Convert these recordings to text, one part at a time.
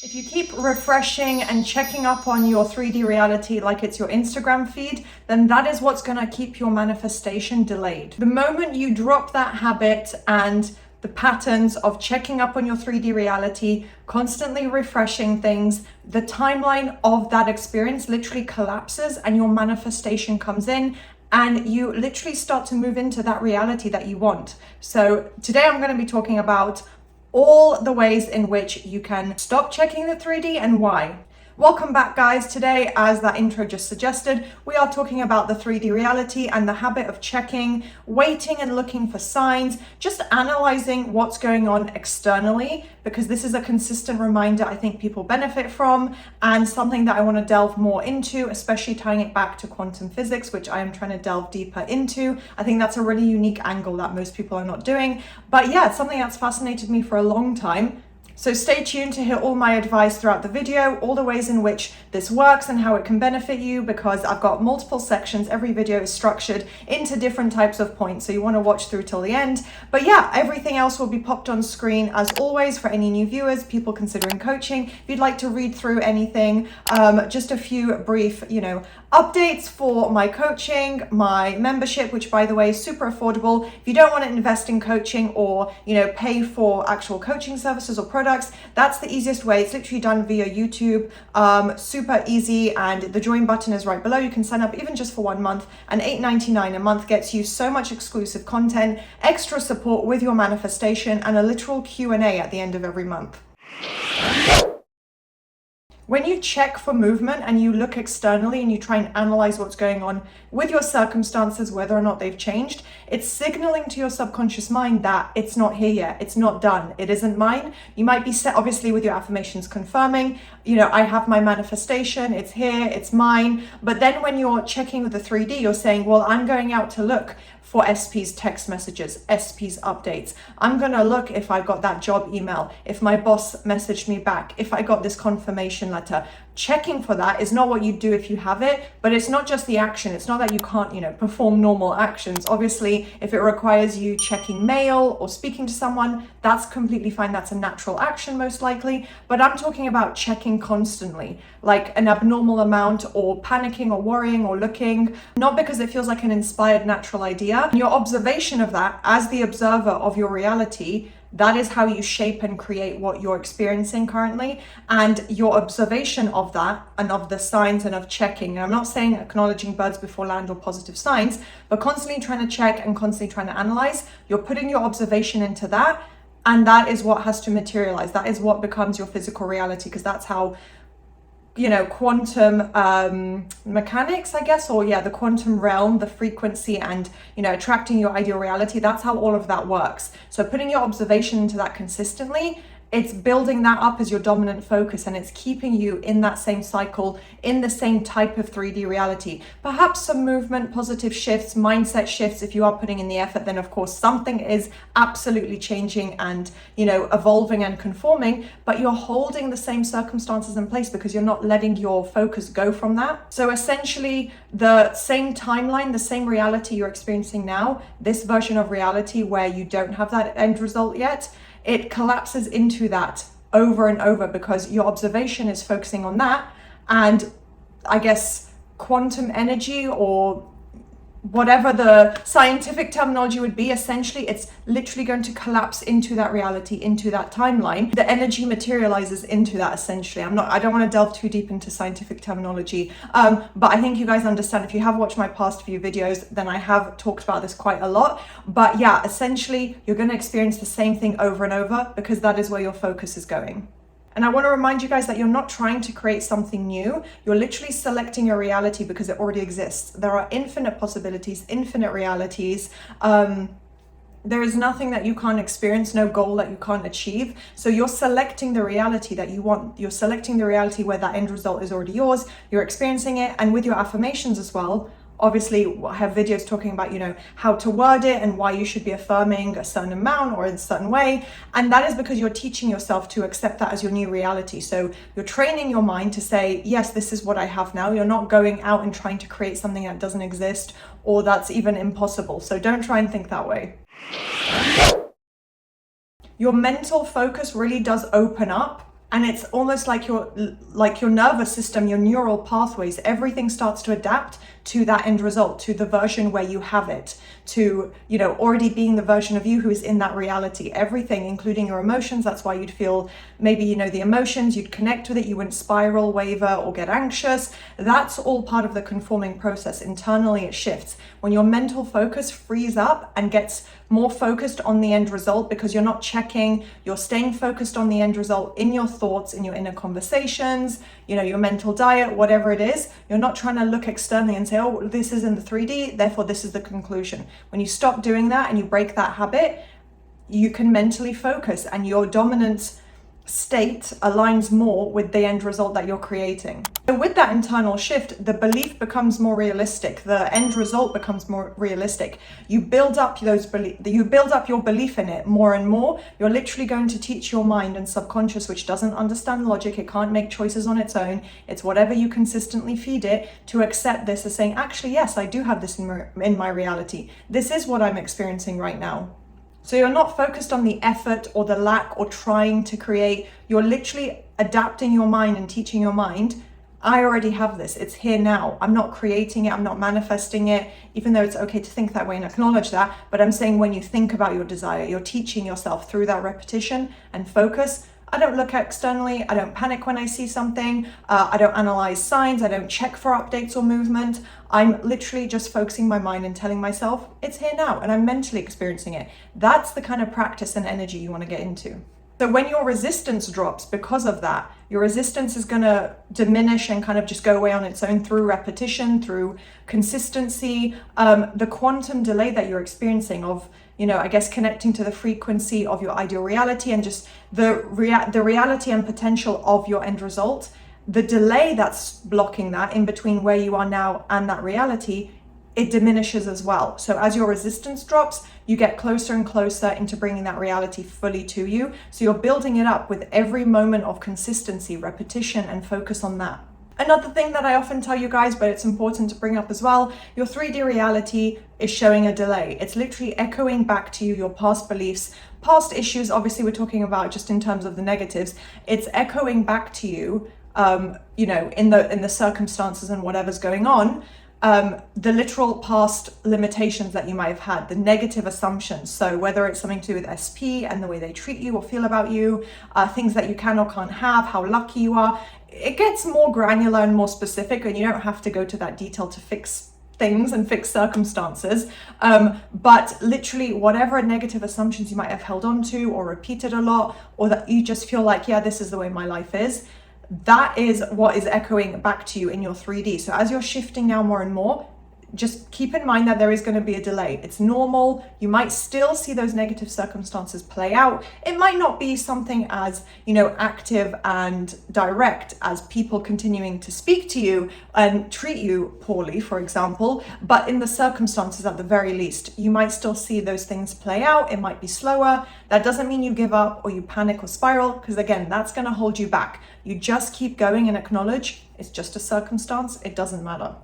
If you keep refreshing and checking up on your 3D reality like it's your Instagram feed, then that is what's going to keep your manifestation delayed. The moment you drop that habit and the patterns of checking up on your 3D reality, constantly refreshing things, the timeline of that experience literally collapses and your manifestation comes in and you literally start to move into that reality that you want. So today I'm going to be talking about all the ways in which you can stop checking the 3D and why. Welcome back, guys. Today, as that intro just suggested, we are talking about the 3D reality and the habit of checking, waiting and looking for signs, just analyzing what's going on externally, because this is a consistent reminder I think people benefit from and something that I want to delve more into, especially tying it back to quantum physics, which I am trying to delve deeper into. I think that's a really unique angle that most people are not doing. But yeah, it's something that's fascinated me for a long time. So stay tuned to hear all my advice throughout the video, all the ways in which this works and how it can benefit you, because I've got multiple sections. Every video is structured into different types of points, so you want to watch through till the end. But yeah, everything else will be popped on screen as always for any new viewers, people considering coaching. If you'd like to read through anything, just a few brief, updates for my coaching, my membership, which by the way is super affordable. If you don't want to invest in coaching or pay for actual coaching services or products, that's the easiest way. It's literally done via YouTube, super easy, and the join button is right below. You can sign up even just for 1 month, and $8.99 a month gets you so much exclusive content, extra support with your manifestation, and a literal Q&A at the end of every month. When you check for movement and you look externally and you try and analyze what's going on with your circumstances, whether or not they've changed, it's signaling to your subconscious mind that it's not here yet, it's not done, it isn't mine. You might be set, obviously, with your affirmations confirming, I have my manifestation, it's here, it's mine. But then when you're checking with the 3D, you're saying, well, I'm going out to look for SP's text messages, SP's updates. I'm gonna look if I got that job email, if my boss messaged me back, if I got this confirmation letter. Checking for that is not what you do if you have it, but it's not just the action. It's not that you can't, perform normal actions. Obviously, if it requires you checking mail or speaking to someone, that's completely fine. That's a natural action most likely. But I'm talking about checking constantly, like an abnormal amount, or panicking or worrying or looking, not because it feels like an inspired natural idea. Your observation of that as the observer of your reality, that is how you shape and create what you're experiencing currently. And your observation of that and of the signs and of checking, and I'm not saying acknowledging birds before land or positive signs, but constantly trying to check and constantly trying to analyze, you're putting your observation into that. And that is what has to materialize. That is what becomes your physical reality, because that's how quantum mechanics, I guess, or the quantum realm, the frequency and, attracting your ideal reality, that's how all of that works. So putting your observation into that consistently, it's building that up as your dominant focus, and it's keeping you in that same cycle, in the same type of 3D reality. Perhaps some movement, positive shifts, mindset shifts. If you are putting in the effort, then of course something is absolutely changing and, evolving and conforming, but you're holding the same circumstances in place because you're not letting your focus go from that. So essentially the same timeline, the same reality you're experiencing now, this version of reality where you don't have that end result yet, it collapses into that over and over because your observation is focusing on that. And I guess quantum energy, or whatever the scientific terminology would be, essentially it's literally going to collapse into that reality, into that timeline. The energy materializes into that, essentially. I don't want to delve too deep into scientific terminology, but I think you guys understand. If you have watched my past few videos, then I have talked about this quite a lot. But yeah, essentially you're going to experience the same thing over and over because that is where your focus is going. And I want to remind you guys that you're not trying to create something new. You're literally selecting your reality because it already exists. There are infinite possibilities, infinite realities. There is nothing that you can't experience, no goal that you can't achieve. So you're selecting the reality that you want. You're selecting the reality where that end result is already yours. You're experiencing it. And with your affirmations as well, obviously I have videos talking about, how to word it and why you should be affirming a certain amount or in a certain way. And that is because you're teaching yourself to accept that as your new reality. So you're training your mind to say, yes, this is what I have now. You're not going out and trying to create something that doesn't exist or that's even impossible. So don't try and think that way. Your mental focus really does open up And it's almost like your nervous system, your neural pathways, everything starts to adapt to that end result, to the version where you have it, to, you know, already being the version of you who is in that reality. Everything, including your emotions. That's why you'd feel maybe, you know, the emotions, you'd connect with it, you wouldn't spiral, waver, or get anxious. That's all part of the conforming process. Internally, it shifts. When your mental focus frees up and gets more focused on the end result, because you're not checking, you're staying focused on the end result in your thoughts, in your inner conversations, you know, your mental diet, whatever it is. You're not trying to look externally and say, oh, this is in the 3D, therefore this is the conclusion. When you stop doing that and you break that habit, you can mentally focus, and your dominant state aligns more with the end result that you're creating. So with that internal shift, the belief becomes more realistic, the end result becomes more realistic. You build up your belief in it more and more. You're literally going to teach your mind and subconscious, which doesn't understand logic, it can't make choices on its own, it's whatever you consistently feed it, to accept this as saying, actually, yes, I do have this in my reality. This is what I'm experiencing right now. So you're not focused on the effort or the lack or trying to create. You're literally adapting your mind and teaching your mind, I already have this. It's here now. I'm not creating it. I'm not manifesting it, even though it's okay to think that way and acknowledge that. But I'm saying when you think about your desire, you're teaching yourself through that repetition and focus. I don't look externally. I don't panic when I see something. I don't analyze signs. I don't check for updates or movement. I'm literally just focusing my mind and telling myself it's here now, and I'm mentally experiencing it. That's the kind of practice and energy you want to get into. So when your resistance drops because of that, your resistance is going to diminish and kind of just go away on its own through repetition, through consistency. The quantum delay that you're experiencing of, I guess, connecting to the frequency of your ideal reality and just the reality and potential of your end result, the delay that's blocking that in between where you are now and that reality, it diminishes as well. So as your resistance drops, you get closer and closer into bringing that reality fully to you. So you're building it up with every moment of consistency, repetition, and focus on that. Another thing that I often tell you guys, but it's important to bring up as well, your 3D reality is showing a delay. It's literally echoing back to you your past beliefs, past issues. Obviously, we're talking about just in terms of the negatives. It's echoing back to you, in the circumstances and whatever's going on. The literal past limitations that you might have had, the negative assumptions. So whether it's something to do with SP and the way they treat you or feel about you, things that you can or can't have, how lucky you are, it gets more granular and more specific, and you don't have to go to that detail to fix things and fix circumstances. But literally whatever negative assumptions you might have held on to or repeated a lot, or that you just feel like, yeah, this is the way my life is, that is what is echoing back to you in your 3D. So as you're shifting now more and more, just keep in mind that there is going to be a delay. It's normal. You might still see those negative circumstances play out. It might not be something as, active and direct as people continuing to speak to you and treat you poorly, for example, but in the circumstances at the very least, you might still see those things play out. It might be slower. That doesn't mean you give up or you panic or spiral, because again, that's going to hold you back. You just keep going and acknowledge it's just a circumstance. It doesn't matter.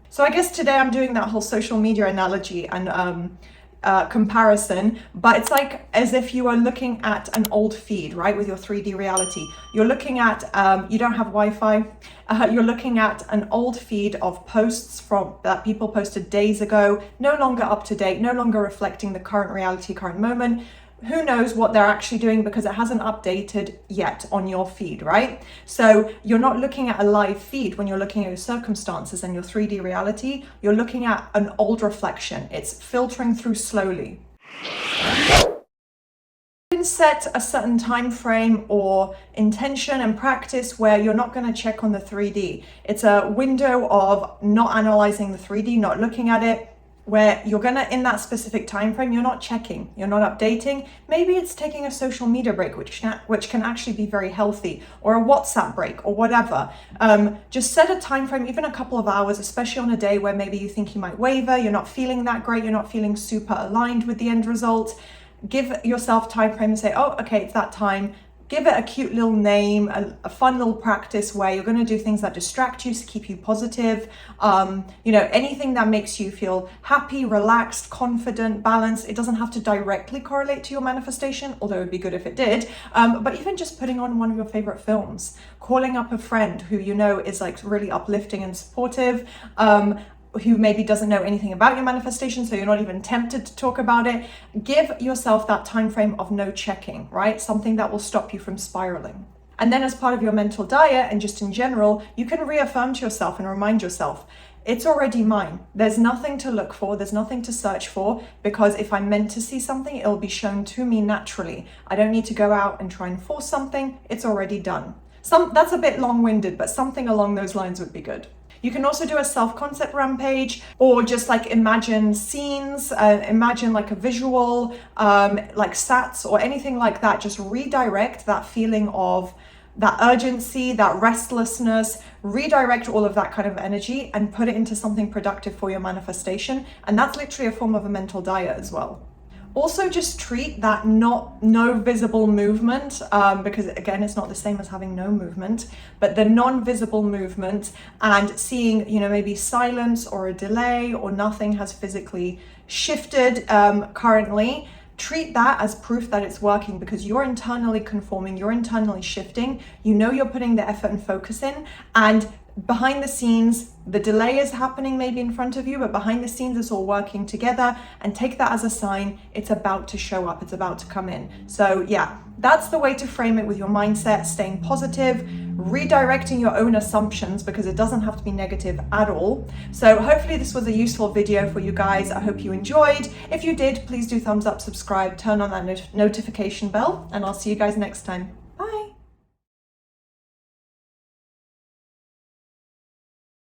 So I guess today I'm doing that whole social media analogy and comparison, but it's like as if you are looking at an old feed, right, with your 3D reality. You're looking at, you don't have Wi-Fi, you're looking at an old feed of posts that people posted days ago, no longer up to date, no longer reflecting the current reality, current moment. Who knows what they're actually doing because it hasn't updated yet on your feed, right? So you're not looking at a live feed when you're looking at your circumstances and your 3D reality. You're looking at an old reflection. It's filtering through slowly. You can set a certain time frame or intention and practice where you're not going to check on the 3D. It's a window of not analyzing the 3D, not looking at it, where you're gonna, in that specific time frame, you're not checking, you're not updating. Maybe it's taking a social media break, which can actually be very healthy, or a WhatsApp break, or whatever. Just set a time frame, even a couple of hours, especially on a day where maybe you think you might waver, you're not feeling that great, you're not feeling super aligned with the end result. Give yourself time frame and say, oh, okay, it's that time. give it a cute little name, a fun little practice where you're going to do things that distract you to keep you positive. You know, anything that makes you feel happy, relaxed, confident, balanced. It doesn't have to directly correlate to your manifestation, although it'd be good if it did. But even just putting on one of your favorite films, calling up a friend who you know is like really uplifting and supportive, who maybe doesn't know anything about your manifestation, so you're not even tempted to talk about it. Give yourself that time frame of no checking, right? Something that will stop you from spiraling. And then as part of your mental diet and just in general, you can reaffirm to yourself and remind yourself, it's already mine. There's nothing to look for, there's nothing to search for, because if I'm meant to see something, it'll be shown to me naturally. I don't need to go out and try and force something, it's already done. That's a bit long-winded, but something along those lines would be good. You can also do a self-concept rampage, or just like imagine scenes, imagine like a visual, like sats or anything like that. Just redirect that feeling of that urgency, that restlessness, redirect all of that kind of energy and put it into something productive for your manifestation. And that's literally a form of a mental diet as well. Also, just treat that no visible movement, because again, it's not the same as having no movement, but the non-visible movement and seeing, you know, maybe silence or a delay or nothing has physically shifted currently. Treat that as proof that it's working, because you're internally conforming, you're internally shifting, you know you're putting the effort and focus in, and behind the scenes, the delay is happening maybe in front of you, but behind the scenes it's all working together, and take that as a sign it's about to show up, it's about to come in. So yeah, that's the way to frame it with your mindset, staying positive, redirecting your own assumptions, because it doesn't have to be negative at all. So hopefully this was a useful video for you guys. I hope you enjoyed. If you did, please do thumbs up, subscribe, turn on that notification bell, and I'll see you guys next time.